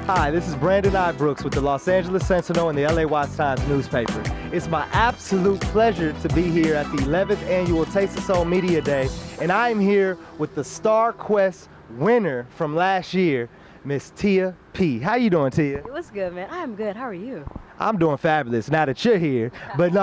Hi, this is Brandon I. Brooks with the Los Angeles Sentinel and the LA Watch Times newspaper. It's my absolute pleasure to be here at the 11th annual Taste of Soul Media Day, and I am here with the StarQuest winner from last year, Miss Tia P. How you doing, Tia? What's good, man? I'm good. How are you? I'm doing fabulous now that you're here. But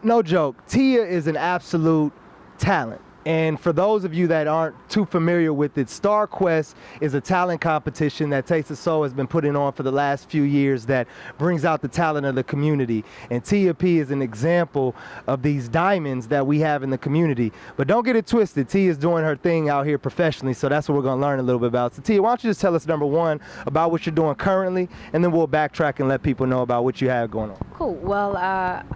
no joke, Tia is an absolute talent. And for those of you that aren't too familiar with it, StarQuest is a talent competition that Taste of Soul has been putting on for the last few years that brings out the talent of the community. And Tia P is an example of these diamonds that we have in the community. But don't get it twisted, Tia is doing her thing out here professionally, so that's what we're going to learn a little bit about. So Tia, why don't you just tell us, number one, about what you're doing currently, and then we'll backtrack and let people know about what you have going on. Cool. Well,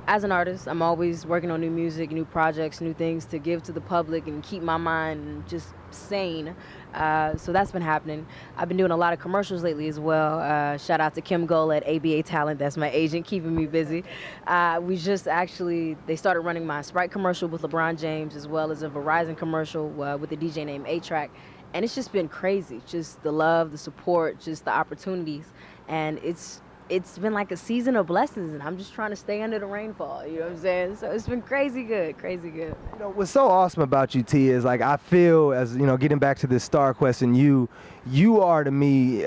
as an artist, I'm always working on new music, new projects, new things to give to the public and keep my mind just sane. So that's been happening. I've been doing a lot of commercials lately as well. Shout out to Kim Gold at ABA Talent. That's my agent, keeping me busy. They started running my Sprite commercial with LeBron James, as well as a Verizon commercial with a DJ named A-Track. And it's just been crazy. Just the love, the support, just the opportunities. And it's been like a season of blessings, and I'm just trying to stay under the rainfall, you know what I'm saying? So it's been crazy good, crazy good. You know, what's so awesome about you, Tia, is like I feel, as you know, getting back to this StarQuest, and you are to me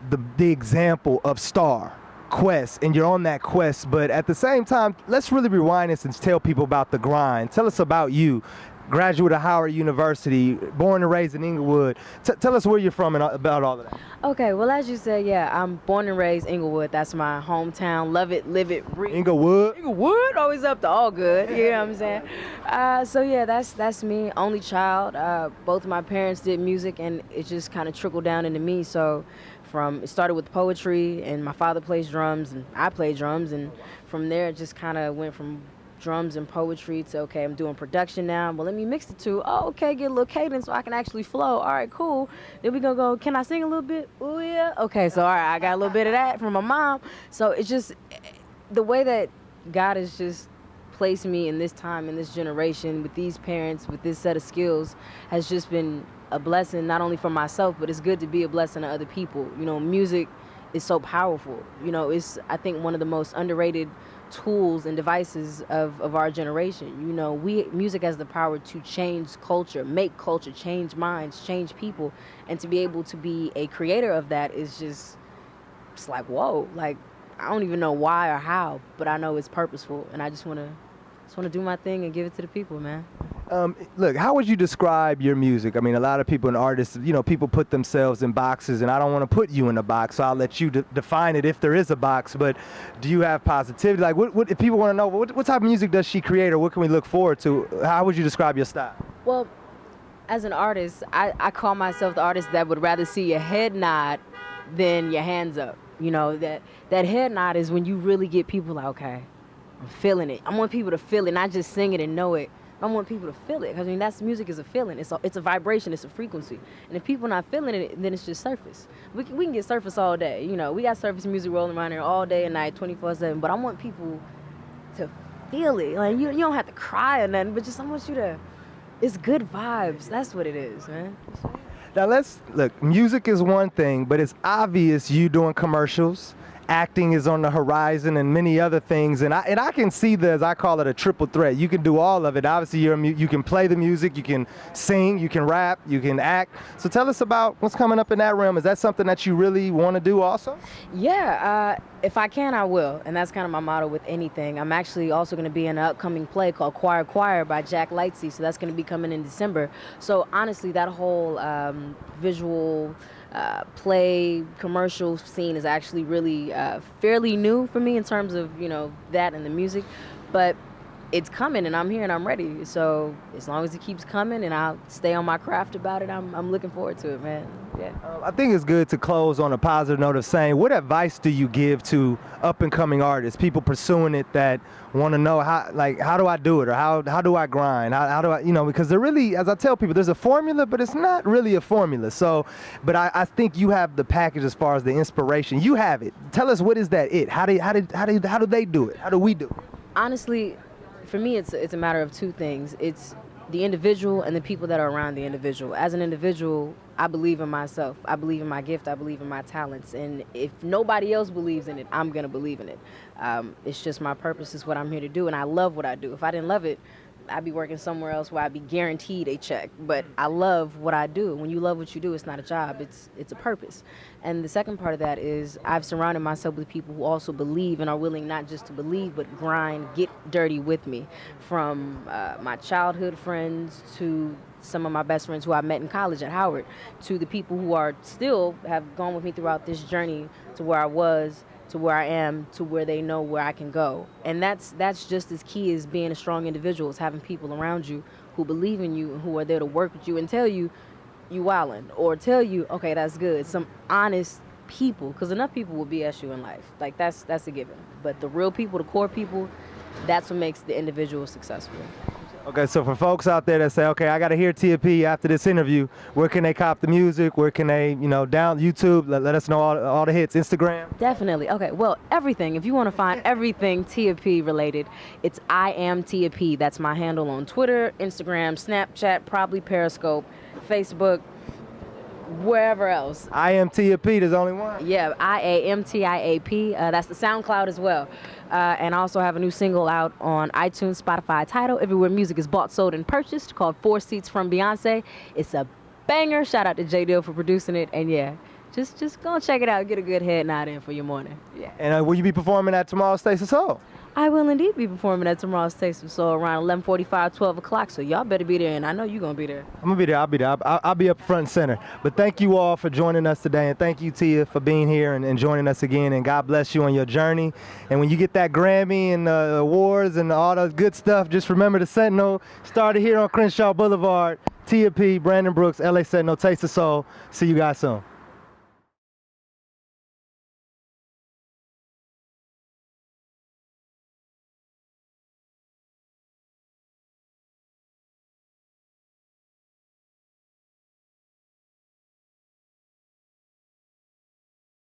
the example of Star Quest, and you're on that quest. But at the same time, let's really rewind this and tell people about the grind. Tell us about you. Graduate of Howard University, born and raised in Inglewood. Tell us where you're from and about all of that. Okay, well, as you said, yeah, I'm born and raised Inglewood. That's my hometown. Love it, live it, breathe. Inglewood? Inglewood, always up to all good, you know what I'm saying? So yeah, that's me, only child. Both of my parents did music, and it just kind of trickled down into me. So it started with poetry, and my father plays drums, and I play drums, and from there it just kind of went from drums and poetry to, okay, I'm doing production now. Well, let me mix the two. Oh, okay, get a little cadence so I can actually flow. All right, cool. Then we gonna go, can I sing a little bit? Oh, yeah. Okay, so all right, I got a little bit of that from my mom. So it's just the way that God has just placed me in this time, in this generation, with these parents, with this set of skills, has just been a blessing, not only for myself, but it's good to be a blessing to other people. You know, music is so powerful. You know, it's, I think, one of the most underrated tools and devices of our generation. You know, music has the power to change culture, make culture, change minds, change people, and to be able to be a creator of that is just, it's like, whoa, like, I don't even know why or how, but I know it's purposeful, and I just want to do my thing and give it to the people, man. Look, how would you describe your music? I mean, a lot of people and artists, you know, people put themselves in boxes, and I don't want to put you in a box, so I'll let you define it if there is a box. But do you have positivity? Like, what if people want to know, what type of music does she create, or what can we look forward to? How would you describe your style? Well, as an artist, I call myself the artist that would rather see your head nod than your hands up. You know, that head nod is when you really get people like, okay, I'm feeling it. I want people to feel it, not just sing it and know it. I want people to feel it, because I mean, music is a feeling. It's a vibration. It's a frequency. And if people not feeling it, then it's just surface. We can get surface all day. You know, we got surface music rolling around here all day and night, 24/7. But I want people to feel it. Like you don't have to cry or nothing, but just I want you to. It's good vibes. That's what it is, man. Now let's look. Music is one thing, but it's obvious you doing commercials. Acting is on the horizon, and many other things, and I can see as I call it, a triple threat. You can do all of it. Obviously, you can play the music, you can sing, you can rap, you can act. So tell us about what's coming up in that realm. Is that something that you really want to do also? Yeah, if I can, I will, and that's kind of my motto with anything. I'm actually also going to be in an upcoming play called Choir by Jack Lightsey, so that's going to be coming in December. So honestly, that whole visual play commercial scene is actually really fairly new for me in terms of, you know, that and the music, but it's coming, and I'm here and I'm ready. So as long as it keeps coming and I'll stay on my craft about it, I'm looking forward to it, man. Yeah. I think it's good to close on a positive note of saying, what advice do you give to up and coming artists, people pursuing it that want to know how do I do it, or how do I grind? How do I, you know, because there really, as I tell people, there's a formula, but it's not really a formula. So, but I think you have the package as far as the inspiration. You have it. Tell us, what is that it? How do they do it? How do we do it? Honestly, for me, it's a matter of two things. It's the individual and the people that are around the individual. As an individual, I believe in myself. I believe in my gift. I believe in my talents. And if nobody else believes in it, I'm going to believe in it. It's just my purpose is what I'm here to do. And I love what I do. If I didn't love it, I'd be working somewhere else where I'd be guaranteed a check. But I love what I do. When you love what you do, it's not a job. It's a purpose. And the second part of that is I've surrounded myself with people who also believe and are willing not just to believe, but grind, get dirty with me. From my childhood friends to some of my best friends who I met in college at Howard, to the people who are still have gone with me throughout this journey to where I was, to where I am, to where they know where I can go. And that's just as key as being a strong individual, is having people around you who believe in you and who are there to work with you and tell you wildin', or tell you, okay, that's good. Some honest people, because enough people will BS you in life. Like that's a given. But the real people, the core people, that's what makes the individual successful. Okay, so for folks out there that say, okay, I got to hear Tia P after this interview, where can they cop the music? Where can they, down YouTube? Let us know all the hits. Instagram? Definitely. Okay, well, everything. If you want to find everything Tia P related, it's I am Tia P. That's my handle on Twitter, Instagram, Snapchat, probably Periscope, Facebook, wherever else. I am Tia P. There's only one. Yeah, IAMTIAP. That's the SoundCloud as well. And I also have a new single out on iTunes, Spotify, Tidal, everywhere music is bought, sold, and purchased, called 4 Seats from Beyonce. It's a banger. Shout out to J Dill for producing it. And yeah, just go check it out. Get a good head nod in for your morning. Yeah. And will you be performing at tomorrow's Taste of Soul? I will indeed be performing at tomorrow's Taste of Soul around 11:45, 12 o'clock. So y'all better be there, and I know you're gonna be there. I'm gonna be there. I'll be there. I'll be up front and center. But thank you all for joining us today, and thank you, Tia, for being here and joining us again. And God bless you on your journey. And when you get that Grammy and the awards and all the good stuff, just remember the Sentinel started here on Crenshaw Boulevard. Tia P, Brandon Brooks, LA Sentinel, Taste of Soul. See you guys soon.